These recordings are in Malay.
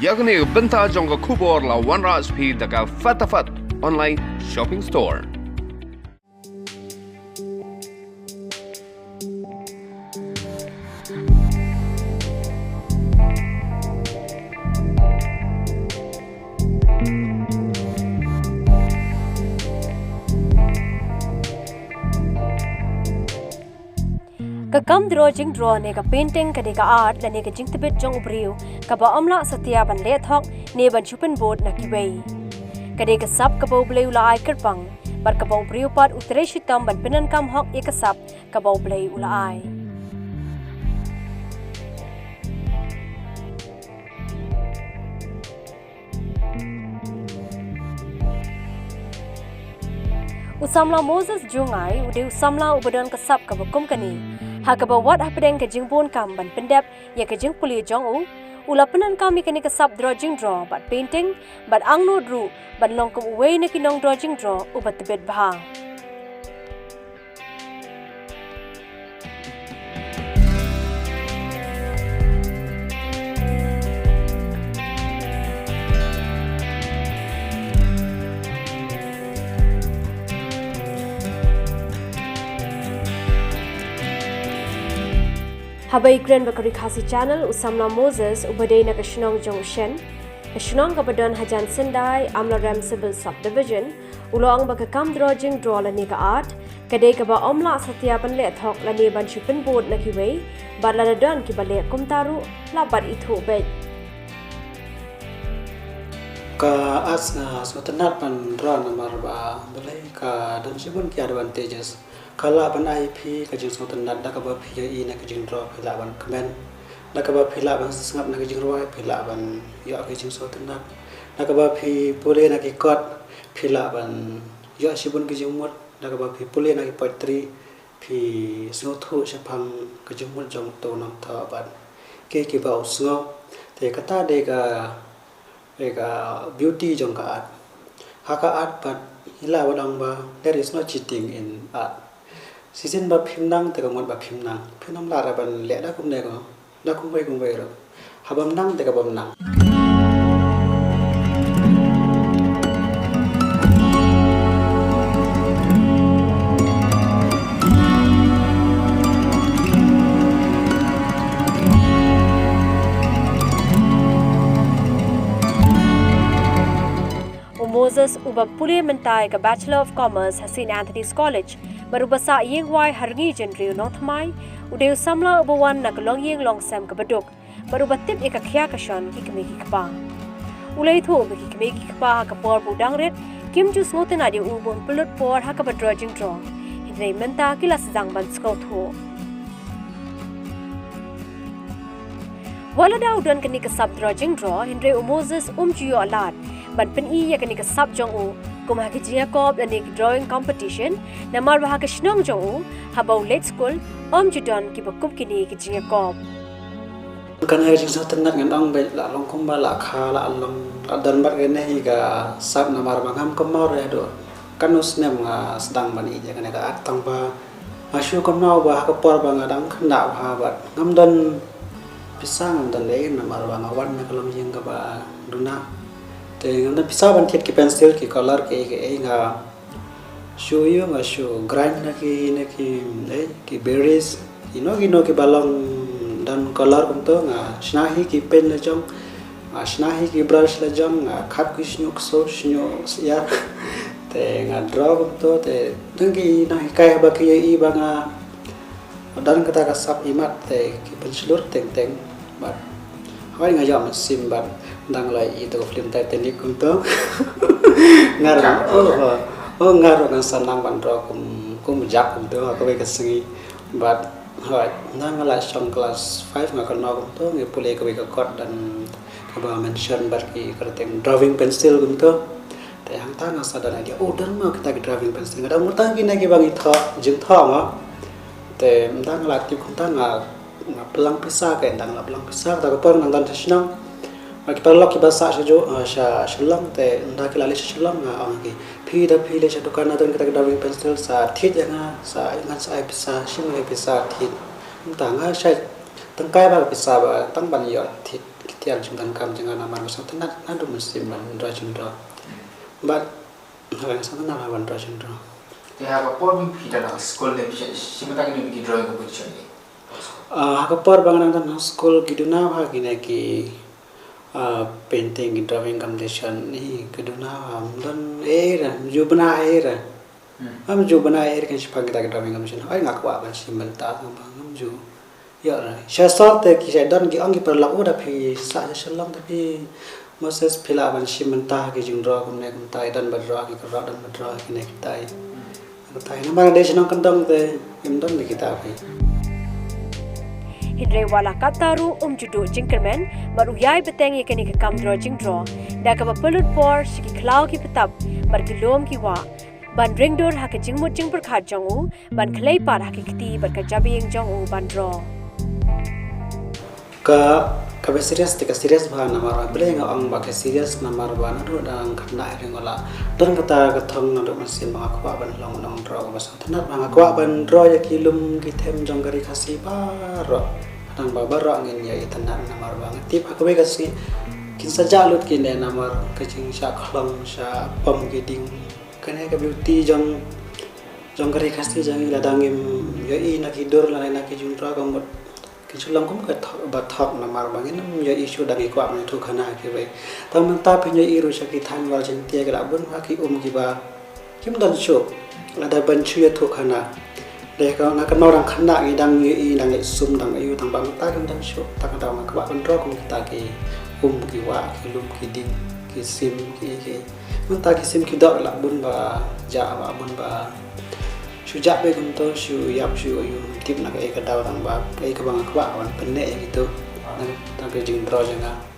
yakni benta jongga kubor la OneRaj P daga fatafat online shopping store. Kakam drawing draw ne ka painting ka ne ka art la ne ka jing tibet jong ubriu ka ba amla satya ban le thok ne ban chupen board na ki wei ka ne ka sap ka bo bleu la ai kerpang bar ka bo ubriu pat utre shitam ban pinan kam hok e ka sap ka bo bleu la ai usamla Moses jungai ude usamla ubadan ka sap ka bakum kani Hakaba wat hapedeng ke jingbon kam ban pendap ya ke jing puli jong ula penan kami kini ke sub drawing draw bat painting bat angno dru ban long kum uwei ne kinong drawing draw ubat tebet bahang Habai Grand Bakari Khasi Channel usamla Moses ubadai na kashnong Jongshen kashnong kabadan Hajan Sendai Amla Ram Civil Subdivision uloang bakakam drawing draw lani ka art kadai ka ba omla satya ban le thok lani ban chupen board na kiwei bar la dan ki bale kumtaru la bar ithu be ka asna sotanat pan draw namar ba bale ka dan sibun ki advantages kala ban IP ka jing sotan dat ka ba PI na ka jing draw phila ban comment na ka ba phila ban sngap na ka jing roi phila ban yo ka jing sotan dat na ka ba phi pole na ki kot phila ban yo sibun ki jing mot na ka ba phi pole na ki poetry phi sno thu shapang ka jing mot jong to nam tha ban ke ki ba usngo te kata de ka beauty jong ka art haka art but hila wadang ba there is no cheating in art season ba phim nang te ka mon ba phim nang phinam la ra ban le da kum ne ko da kum wei ro habam nang te ka bam nang Moses uba puli mentai ka Bachelor of Commerce St. Anthony's College marubasa yengwai harngi jenri nothmai ude usamla ubawan na kalong yeng long sam ka baduk marubatip eka khya ka shon ki kme ki kpa ulai tho ki kme ki kpa ka por budang ret kim ju smoten adi ubon pulut por ha ka drawing draw hidrei menta kila sajang ban sko tho wala da udon kani ka sub drawing draw hindrei Moses juyo alat ban pen I ya kani ka sub jong u kuma ki jia kop ani drawing competition namar ba ka shnong jong u habau let school judon ki bakup kini ki jia kop kan ha jing sotan nat ngandang be la long kum ba la kha la long dan bar ge ne ga sab namar bangam kamau re do kanus nem nga sedang ban I ya kan ka atang ba masyu kamau ba ka por ba ngadang khna ha ba ngam dan pisang dan le namar ba ngawan na kalom jing ka ba duna te ngam pisa ban thet ki pencil ki color ke nga show yo nga show grind na ki berries ino ki balong dan color untuk nga snahi ki pen la jong snahi ki brush la jong nga khat ki snyuk so snyo ya te nga draw untuk te tengki na kai ba ki I ba nga dan kata ka sap imat te ki pensilur teng bat hoi nga jam sim bat dang lai itu film Titanic untuk ngar ngar kan sanang ban draw kum jak untuk aku ke sengi but hoi nang la song class 5 nga kan untuk nge pule ke kot dan ke ba mention bar ki kerteng drawing pencil untuk te hang ta nga sadana dia order ma kita ke drawing pencil ngada mutang ki na ki bang itho jing tho ma te dang la ti kum ta nga pelang pisah ke dang la pelang pisah ta ko par nang dan tasnang Kalau kita bahasa Shulang te nda kita lali Shulang nga ang ki phi le sa dukan natin kita drawing pencil sa thit nga sa ingat sa bisa sim le bisa thit tang nga sa tang kai ba bisa ba tang ban yo thit tiar jungkan kam jangan nama besar tenat nadu musim bandra jundra bat hal yang sangat nama bandra jundra ya kapor mi kita nak sekolah ni simata ni bikin drawing competition ni kapor bangan tan school giduna ha ki painting drawing competition ni giduna dan era jubna era jubna era kan siapa kita drawing competition ai ngak wa ban simenta ngam ju ya saya sort ki saya dan ki anggi perlaku tapi sa selong tapi Moses pila ban simenta ki jungdra kum ne kum tai dan badra ki kra dan badra ki ne tai tai na Bangladesh nang kandang te imdon ni kita pai Hindre wala kataru judo jingkermen baru yai beteng ye kini ke kamdro jingdro da ka bapulut por siki klau ki petap bar ki lom ki wa ban ringdor ha ke jingmut jing perkhat jongu ban khlei par ha ki kiti bar ka jabing jongu ban dro ka serius tika serius ba namar bele nga ang ba ka serius namar ba na do dang khna rengola don kata kathong na do masin ma kwa ban long nong dro ba sa thanat ma kwa ban dro ya kilum ki them jong gari khasi ba ro nang ba ba ro ngin ya ithanat namar ba tip ha ka be ka si kin sa jalut kin ne namar ka ching sha khlong sha pam ki ding kane ka beauty jong gari khasi jang la dangim ya i na ki dor la na ki jung dro ka mot Kichulang kum ka bathok na marbangin ya isu dagi kwa na thu khana ke bai tam ta phe ya iru shaki than wal chen tie ga bun ha ki ki ba kim dan sho la da ban chu ya thu khana de ka na ka norang khana i dang i dang sum dang ayu tang bang ta kim dan sho ta ka da ma ka ba ban ro kum ta ki ki wa ki lum ki ding ki sim ki mun ta ki sim ki do la bun ba ja ba bun ba sujak be kum to shu yap shu ayu tip nak ai ka daw tang ba ai ka bang ka ba wan penne gitu ta ke jing dro janga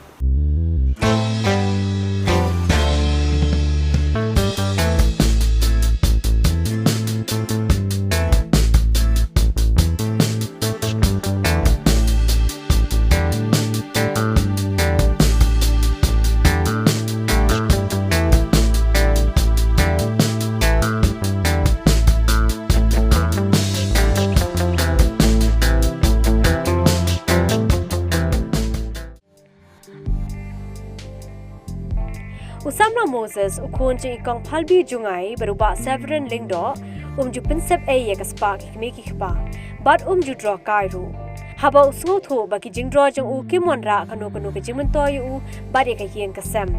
Usamna Moses ukun jing ikong palbi jungai beruba Severin Lingdo ju pinsep ye ka spa ki me ki khpa bat ju draw kairu haba usngo tho ba ki jing draw jong u kimon ra kanu ke jimun to yu bat ye ka hieng ka sem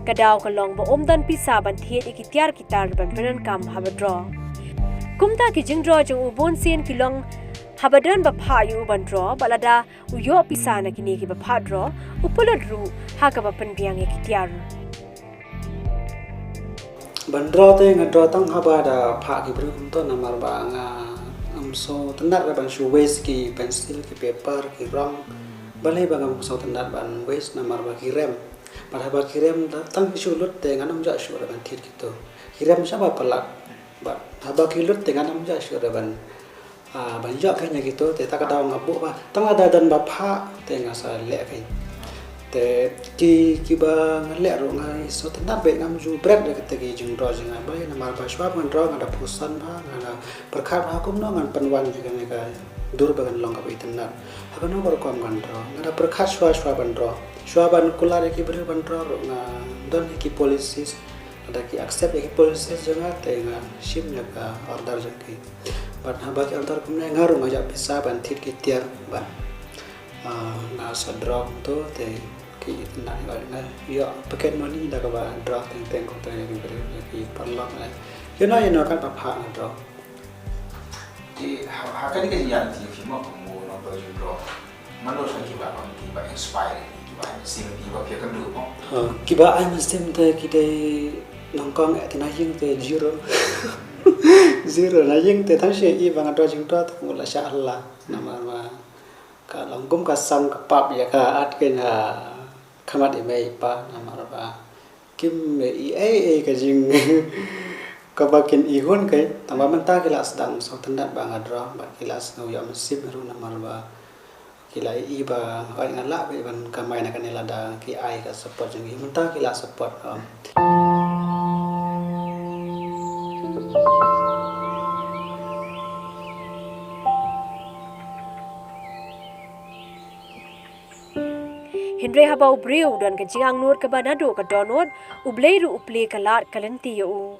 kadaw ka long ba dan pisa ban thiet ki tiar ki tar ban benan kam haba draw kumta ki jing draw jong u bon sien ki long habadan ba pha yu ban draw balada u yo pisa na ki ne ki ba pha draw upulad ru ha ka ba pen biang ye ki tiar bandro te ngadro tang haba da pha ki bru kum to namar ba nga so tanat ban shu waste ki pencil ki paper ki rong balai ba ngam so tanat ban waste namar ba ki rem pada ba ki rem tang shu lut te nganam ja shu ban thit ki to ki rem sa ba palak ba haba ki lut te nganam ja shu ban ban ja ka nya ki to te ta ka daw ngabu ba tang ada dan ba pha te nga sa le kai te ki ba ngale ro ngai so tanat be ngam ju bread de te ki jung ro jing ba na mar ba shwa ban ro ngada pusan ba ngada perkhat ha kum no ngan panwan ji ka ne ka dur ba gan long ka tanat ha no ro kom gan ro ngada perkhat shwa ban ro shwa ban kulare ki bre ban ro nga don ki policies ada ki accept ki policies janga te nga shim na ka order jang ki ban ha ba ki order kum ne ngaru ngaja pisa ban thit ki tiar ban na sa draw to te ki na ga yo paket money da ka ba draw teng ko te ki parlok na yo na kan pa pha na draw di ha kan ke yan ti fi mo mo no do you draw mano sa ki ba ki ba inspire ki ba sim ki ba ke kan du mo ki ba ai sim te ki de nong kong te na ying te zero zero na ying te thang she i ba nga draw jing draw ta mo la sha Allah na ma ka long kum ka sang ka pap ya ka at ke na khamat e mai pa na ma ba kim me i ai ka jing ka ba ken i hon kai ta ba man ta ki la sedang so tandat ba ngadra ba ki la sno ya sim ru na ma ba ki la i ba ai ngala be ban ka mai na kan la da ki ai ka support jing man ta ki la support Hindre habau briu dan ke jingang nur ke banado ke donot ubleiru uple kalat kalenti yo.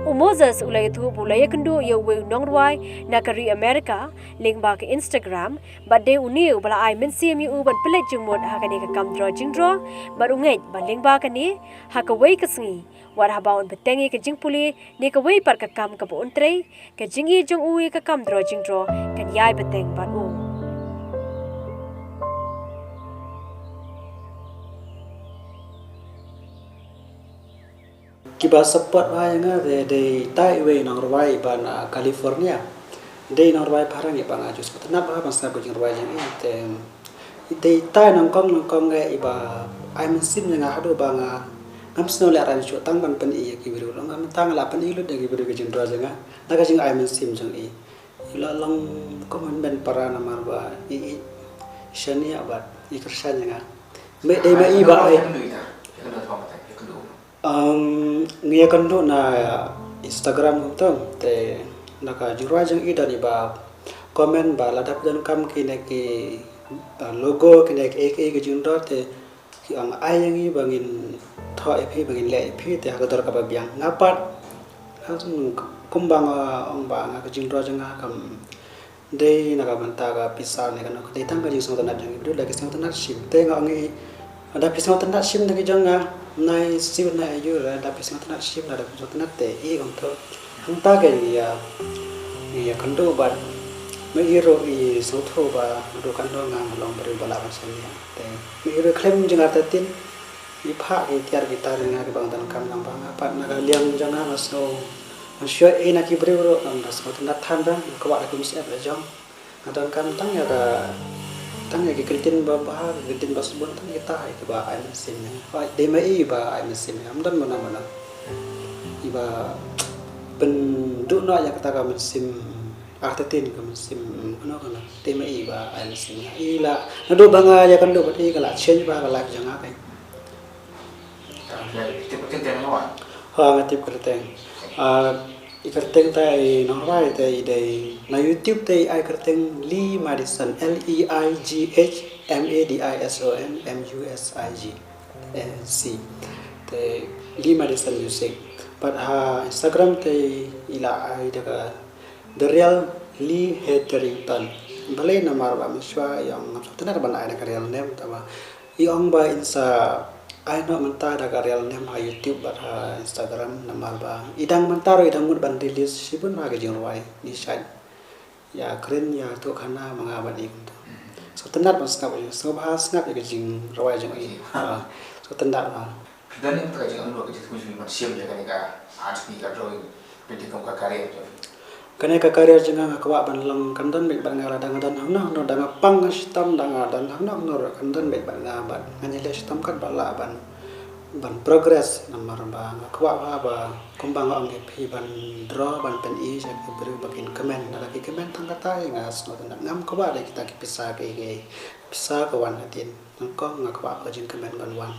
Moses ulai tu bulai kendo yo we nongruai nakari Amerika link ba ke Instagram badde uniu bala ai mensim yu ban pelet jengmot hakani ke kamdro jingdro barungai ban link ba kani hakawai kesengi war habaun betengi ke jingpuli ni ke wei par ke kam ke buntre ke jingi jong ui ke kamdro jingdro kan yai beteng banu. Kiba support hai nga de Taiwan nang rawai ban California de nang rawai parang ya bang ajus tenap ba bangsa ko jing rawai jing de tai nang kong ge iba ai min sim nga hado bang ngam sno le ran chu tang ban pen i ki biru ngam tang la pen i lu de ki biru ke jing rawai jing na ka jing ai min sim jing i la lang ko man ben para na mar ba i shania ba i kersan nga me de ma i ba ai ngia kando na Instagram ngutong te naka jurwa jang ida ni ba komen ba ladap dan kam kine ki logo kine ki ke jundor te ki ang ayang i bangin tho epi bangin le epi te ha dor ka ba biang ngapat hasun kumbang ong ba nga jundor jang kam de naka banta ga pisau ne kan ko te tang ka jing so tanat jang ibu lagi so tanat sim te nga ngi ada pisau tanat sim ne jang nai siu nai ayu la da pisang tanat sim la da pisang tanat te i gong to hang ta ke ya kando ba me iro i so tho ba do kando nga long bari bala ba san ya te me iro klem jeng ata tin i pha ki tiar gitar nga ke bang dan kam nang bang apa na ga liang jang na so syo e na ki bri ro nang da so tanat than da ko ba ki mis ap la jong dan kam tang ya ga tang ya kitin ba kitin ba subon tang kita ke ba ai mesin ba de mai ba ai mesin am dan mana iba ben du no ya kata ka mesin artetin ka mesin kono kono de mai ba ai mesin ila na do banga ya kan do ba ka la chen ba ka la janga kai ha ngatip kerteng ikerteng tai nongrai tai dei na YouTube tai ai kerteng Lee Madison LEIGHMADISON MUSIC tai Lee Madison music but Instagram tai ila ai daga The Real Lee Hetherington balai namar ba miswa yang tenar ban ai daga real name tama iong ba insa ai no menta daga real name ha YouTube bat Instagram namar ba idang mentaro idang mun ban release sibun ha gajing ruai ni side ya keren ya tu kana mga badi kunto so tenar ban skap so bahas ngap ya gajing ruai jang ai so tenar ba dan yang terjadi anu ke jitu mun siam ya kan ka art ni ka drawing pedi kam ka karya kane ka karya jang ka wa ban lang kandan be ban ngara dang dan hna no dang pang sistem dang dan hna no kandan be ban ngabat ngani le sistem kan bala ban progress namar ba kwa ba kumbang ang pi ban draw ban pen i ja ke bru bakin comment na ki comment tang kata nga sno tan ngam kwa de kita ki pisa ke pisa ka wan hatin nang ko nga kwa ka jing comment ban wan